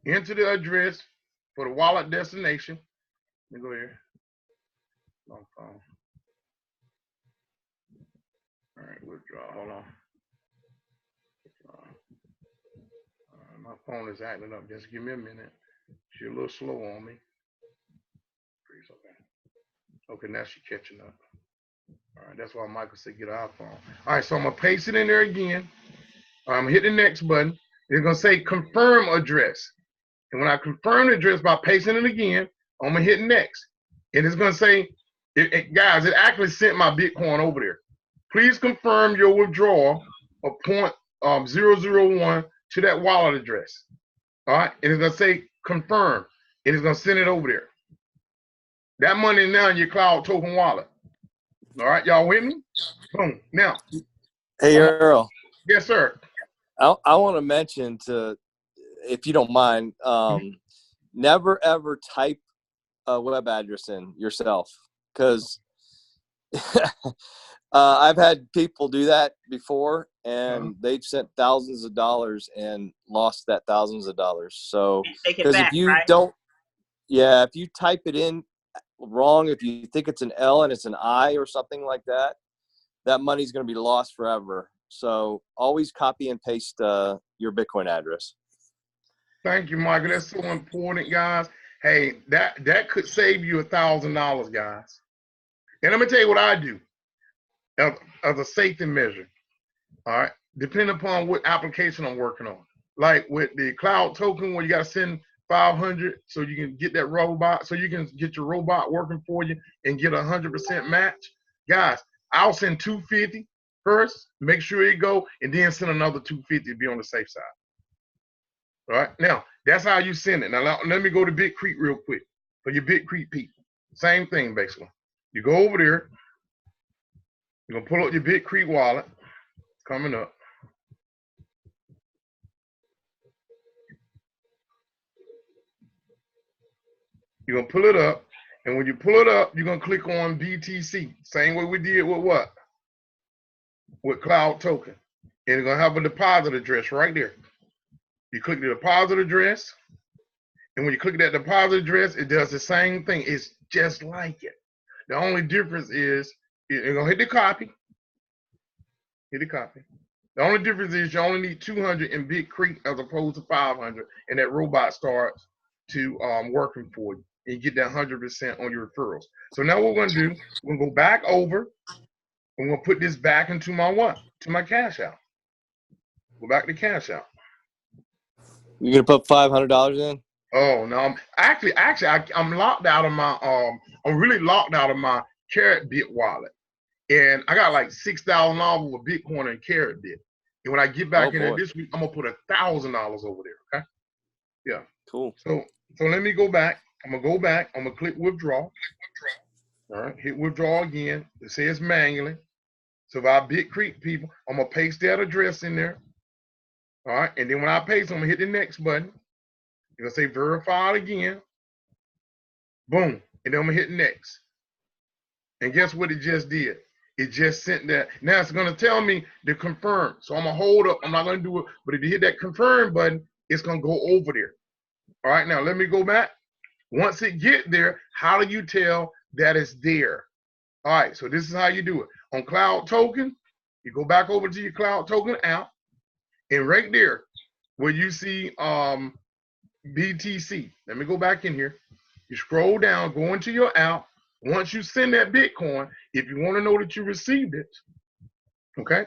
Enter the address for the wallet destination. Let me go here. Long phone. All right, withdraw. Hold on. My phone is acting up. Just give me a minute. She's a little slow on me. Okay, now she's catching up. All right, that's why Michael said get an iPhone. All right, so I'm gonna paste it in there again. I'm gonna hit the next button. It's gonna say confirm address. And when I confirm the address by pasting it again, I'm gonna hit next. And it's gonna say, guys, it actually sent my Bitcoin over there. Please confirm your withdrawal of 0.001 to that wallet address. All right, and it's gonna say confirm. And it's gonna send it over there. That money is now in your cloud token wallet. All right, y'all with me? Boom. Now. Hey, Earl. Yes, sir. I want to mention if you don't mind, never ever type a web address in yourself, because I've had people do that before and they've sent thousands of dollars and lost that thousands of dollars. So because if you don't, if you type it in wrong, if you think it's an L and it's an I or something like that, that money's going to be lost forever. So always copy and paste your Bitcoin address. Thank you, Michael. That's so important, guys. Hey, that could save you $1,000, guys. And I'm gonna tell you what I do as a safety measure. All right, depending upon what application I'm working on. Like with the cloud token, where you gotta send 500 so you can get that robot, so you can get your robot working for you and get 100% match. Guys, I'll send 250 first, make sure it go, and then send another 250 to be on the safe side. All right, now that's how you send it. Now let me go to Bitcrete real quick for your Bitcrete people. Same thing basically. You go over there, you're gonna pull up your Bitcrete wallet, coming up. You're gonna pull it up, and when you pull it up, you're gonna click on BTC. Same way we did with what? With cloud token. And it's gonna have a deposit address right there. You click the deposit address, and when you click that deposit address, it does the same thing. It's just like it. The only difference is you're gonna hit the copy. Hit the copy. The only difference is you only need 200 in Bitcrete as opposed to 500, and that robot starts to working for you, and you get that 100% on your referrals. So now what we're gonna do, we're gonna go back over, and we're gonna put this back into my what? To my cash out. Go back to cash out. You're gonna put $500 in? Oh no, I'm locked out of my I'm really locked out of my Carrot Bit wallet, and I got like $6,000 with Bitcoin and Carrot Bit. And when I get back in there this week, I'm gonna put $1,000 over there. Okay. Yeah. Cool. So let me go back. I'm gonna go back. I'm gonna click withdraw. All right. Hit withdraw again. It says manually. So if I Bitcreek people, I'm gonna paste that address in there. All right. And then when I paste, I'm gonna hit the next button. You're gonna say verified again. Boom. And then I'm gonna hit next. And guess what it just did? It just sent that. Now it's gonna tell me to confirm. So I'm gonna hold up. I'm not gonna do it. But if you hit that confirm button, it's gonna go over there. All right, now let me go back. Once it get there, how do you tell that it's there? All right, so this is how you do it. On Cloud Token, you go back over to your Cloud Token app, and right there, where you see BTC, let me go back in here. You scroll down, go into your app. Once you send that Bitcoin, if you want to know that you received it, okay,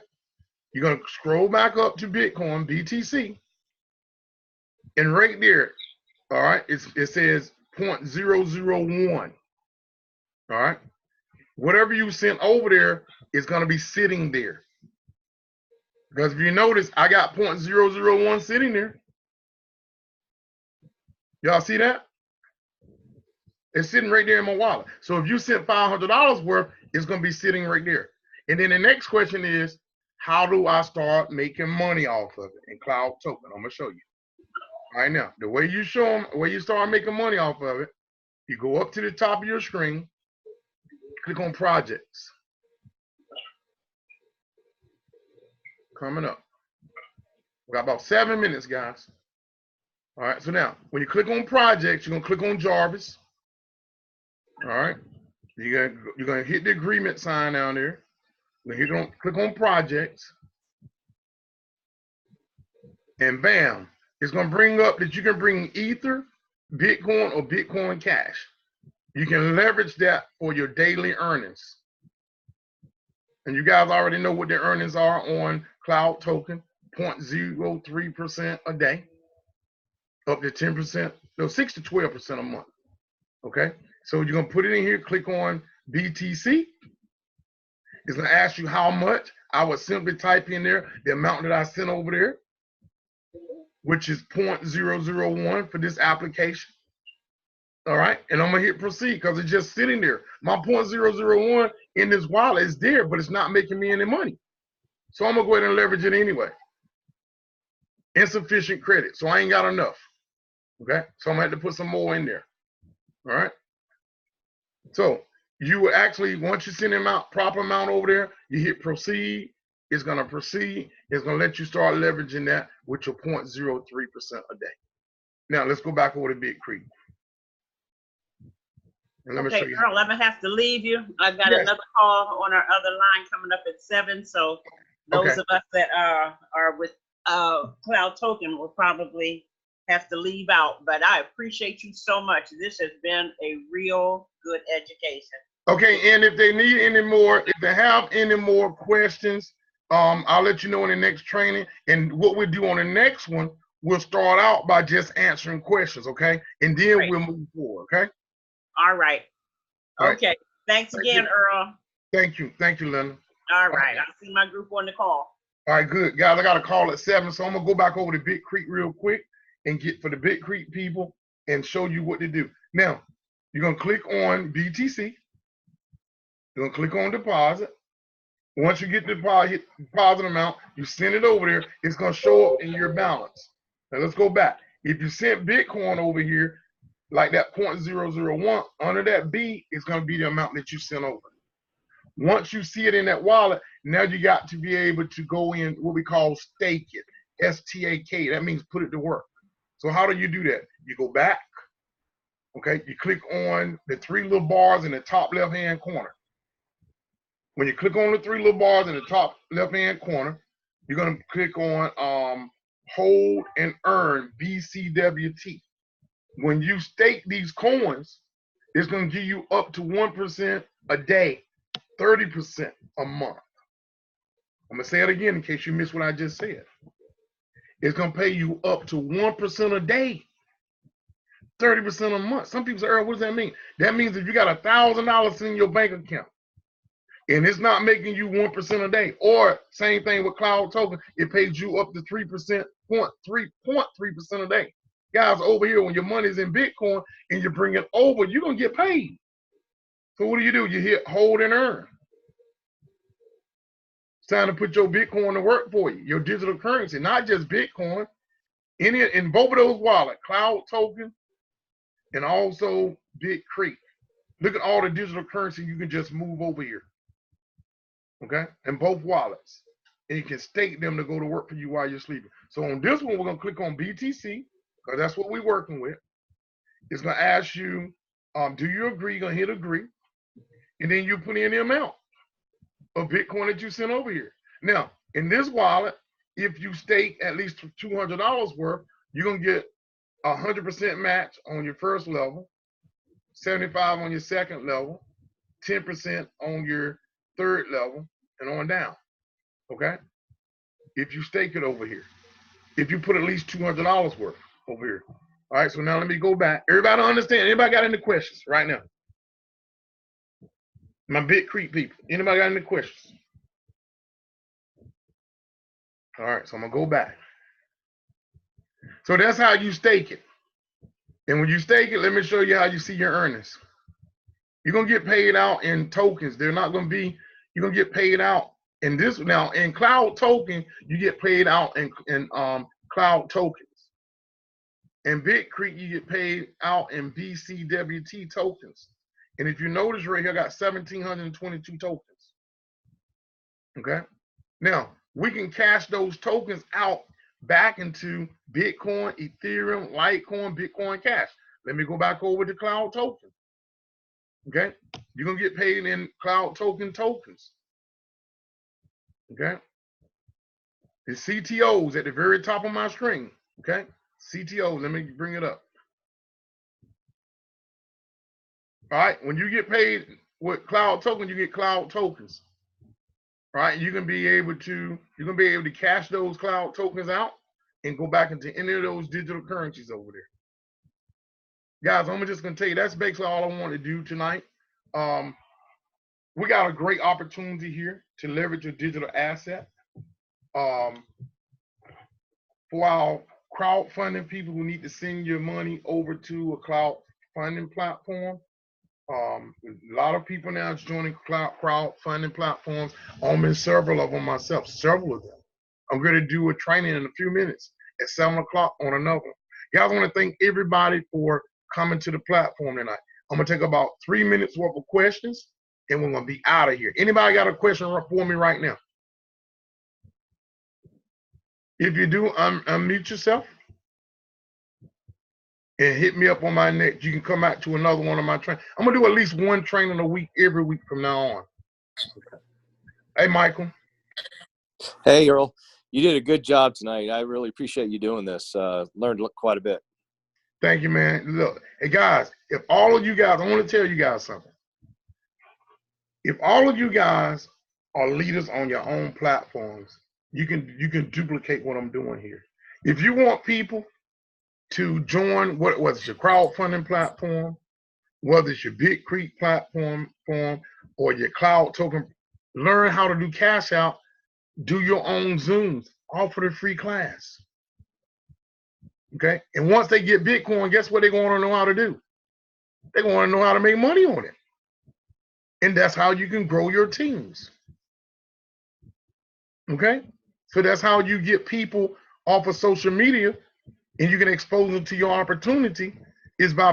you're going to scroll back up to Bitcoin, BTC, and right there, all right, it says 0.001. All right, whatever you sent over there is going to be sitting there. Because if you notice, I got 0.001 sitting there. Y'all see that? It's sitting right there in my wallet. So if you sent $500 worth, it's going to be sitting right there. And then the next question is, how do I start making money off of it in Cloud Token? I'm going to show you. All right, now, the way you show them, where you start making money off of it, you go up to the top of your screen, click on projects. Coming up. We got about 7 minutes, guys. All right, so now, when you click on projects, you're going to click on Jarvis. All right, you're gonna hit the agreement sign down there. You're gonna click on projects, and bam, it's gonna bring up that you can bring Ether, Bitcoin, or Bitcoin Cash. You can leverage that for your daily earnings. And you guys already know what the earnings are on Cloud Token: 0.03% a day, up to 10%, no, 6 to 12% a month. Okay. So you're going to put it in here, click on BTC. It's going to ask you how much. I would simply type in there the amount that I sent over there, which is 0.001 for this application. All right. And I'm going to hit proceed because it's just sitting there. My 0.001 in this wallet is there, but it's not making me any money. So I'm going to go ahead and leverage it anyway. Insufficient credit. So I ain't got enough. Okay. So I'm going to have to put some more in there. All right. So you will actually, once you send them out proper amount over there, you hit proceed. It's going to proceed. It's going to let you start leveraging that with your 0.03% a day. Now let's go back over to Bitcreek. And let me show you. Earl, I'm gonna have to leave you. I've got another call on our other line coming up at 7. So those of us that are with Cloud Token will probably have to leave out, but I appreciate you so much. This has been a real good education. Okay, and if they need any more, if they have any more questions, I'll let you know in the next training. And what we do on the next one, we'll start out by just answering questions, okay? And then we'll move forward, okay? All right. Okay. Thanks again, Earl. Thank you. Thank you, Linda. All right. I'll see my group on the call. All right, good. Guys, I got a call at 7, so I'm going to go back over to Bitcreek real quick and get for the Bitcreek people and show you what to do. Now, you're going to click on BTC. You're going to click on deposit. Once you get the deposit amount, you send it over there. It's going to show up in your balance. Now, let's go back. If you sent Bitcoin over here, like that 0.001, under that B is going to be the amount that you sent over. Once you see it in that wallet, now you got to be able to go in what we call stake it. S-T-A-K. That means put it to work. So how do you do that? You go back, okay? You click on the 3 little bars in the top left-hand corner. When you click on the 3 little bars in the top left-hand corner, you're going to click on hold and earn, BCWT. when you stake these coins, it's going to give you up to 1% a day, 30% a month. I'm going to say it again in case you missed what I just said. It's going to pay you up to 1% a day, 30% a month. Some people say, Earl, what does that mean? That means if you got $1,000 in your bank account and it's not making you 1% a day, or same thing with Cloud Token, it pays you up to 3%, 0.3% a day. Guys, over here, when your money's in Bitcoin and you bring it over, you're going to get paid. So what do? You hit hold and earn. It's time to put your Bitcoin to work for you, your digital currency, not just Bitcoin. In both of those wallets, Cloud Token and also Bit Creek. Look at all the digital currency you can just move over here. Okay? In both wallets. And you can stake them to go to work for you while you're sleeping. So on this one, we're going to click on BTC, because that's what we're working with. It's going to ask you, do you agree? You're going to hit agree. And then you put in the amount of Bitcoin that you sent over here. Now, in this wallet, if you stake at least $200 worth, you're going to get 100% match on your first level, 75 on your second level, 10% on your third level, and on down. Okay? If you stake it over here. If you put at least $200 worth over here. All right, so now let me go back. Everybody understand? Anybody got any questions right now? My Bit Creek people. Anybody got any questions? All right, so I'm going to go back. So that's how you stake it. And when you stake it, let me show you how you see your earnings. You're going to get paid out in tokens. They're not going to be, you're going to get paid out in this. Now, in Cloud Token, you get paid out in Cloud Tokens. In Bit Creek, you get paid out in BCWT tokens. And if you notice right here, I got 1,722 tokens. Okay? Now, we can cash those tokens out back into Bitcoin, Ethereum, Litecoin, Bitcoin Cash. Let me go back over to Cloud Token. Okay? You're going to get paid in Cloud Token tokens. Okay? The CTOs at the very top of my screen. Okay? CTOs, let me bring it up. All right, when you get paid with Cloud Token, you get Cloud Tokens. All right, you're gonna be able to cash those Cloud Tokens out and go back into any of those digital currencies over there. Guys, I'm just gonna tell you that's basically all I want to do tonight. We got a great opportunity here to leverage your digital asset. For our crowdfunding people who need to send your money over to a crowdfunding platform. A lot of people now is joining crowdfunding platforms. I'm in several of them myself, several of them. I'm going to do a training in a few minutes at 7 o'clock on another one. Guys, I want to thank everybody for coming to the platform tonight. I'm going to take about 3 minutes worth of questions, and we're going to be out of here. Anybody got a question for me right now? If you do, unmute yourself and hit me up on my neck. You can come out to another one of my trainings. I'm gonna do at least one training a week, every week from now on. Okay. Hey, Michael. Hey, Earl. You did a good job tonight. I really appreciate you doing this. Learned quite a bit. Thank you, man. Look, hey guys, if all of you guys, I want to tell you guys something. If all of you guys are leaders on your own platforms, you can duplicate what I'm doing here. If you want people to join, whether it's your crowdfunding platform, whether it's your Bit Creek platform, or your Cloud Token, learn how to do cash out, do your own Zooms, offer the free class. Okay? And once they get Bitcoin, guess what they're going to know how to do? They're going to know how to make money on it. And that's how you can grow your teams. Okay? So that's how you get people off of social media and you can expose them to your opportunity is by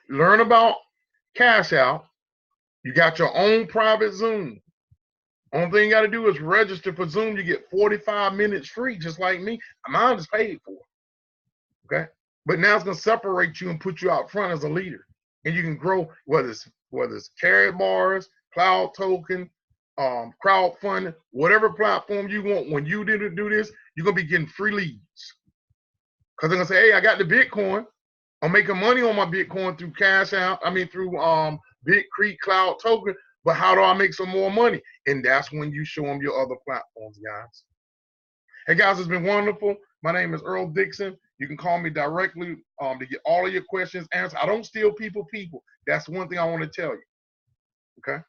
learn about cash out. You got your own private Zoom. Only thing you got to do is register for Zoom. You get 45 minutes free, just like me. Mine is paid for. Okay? But now it's going to separate you and put you out front as a leader. And you can grow, whether it's carrot bars, Cloud Token, crowdfunding, whatever platform you want. When you do this, you're going to be getting free leads. Because they're going to say, hey, I got the Bitcoin. I'm making money on my Bitcoin through Cash App. I mean, through Big Creek Cloud Token. But how do I make some more money? And that's when you show them your other platforms, guys. Hey, guys, it's been wonderful. My name is Earl Dixon. You can call me directly to get all of your questions answered. I don't steal people. That's one thing I want to tell you. Okay?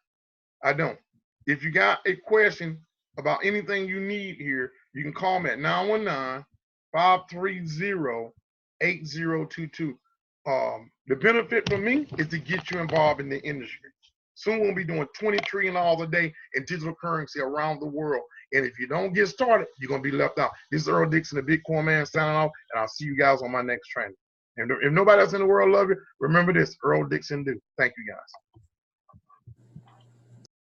I don't. If you got a question about anything you need here, you can call me at 919-530-8022. The benefit for me is to get you involved in the industry. Soon we'll be doing $20 trillion a day in digital currency around the world. And if you don't get started, you're going to be left out. This is Earl Dixon, the Bitcoin Man, signing off, and I'll see you guys on my next training. And if nobody else in the world loves you, remember this, Earl Dixon Do. Thank you, guys.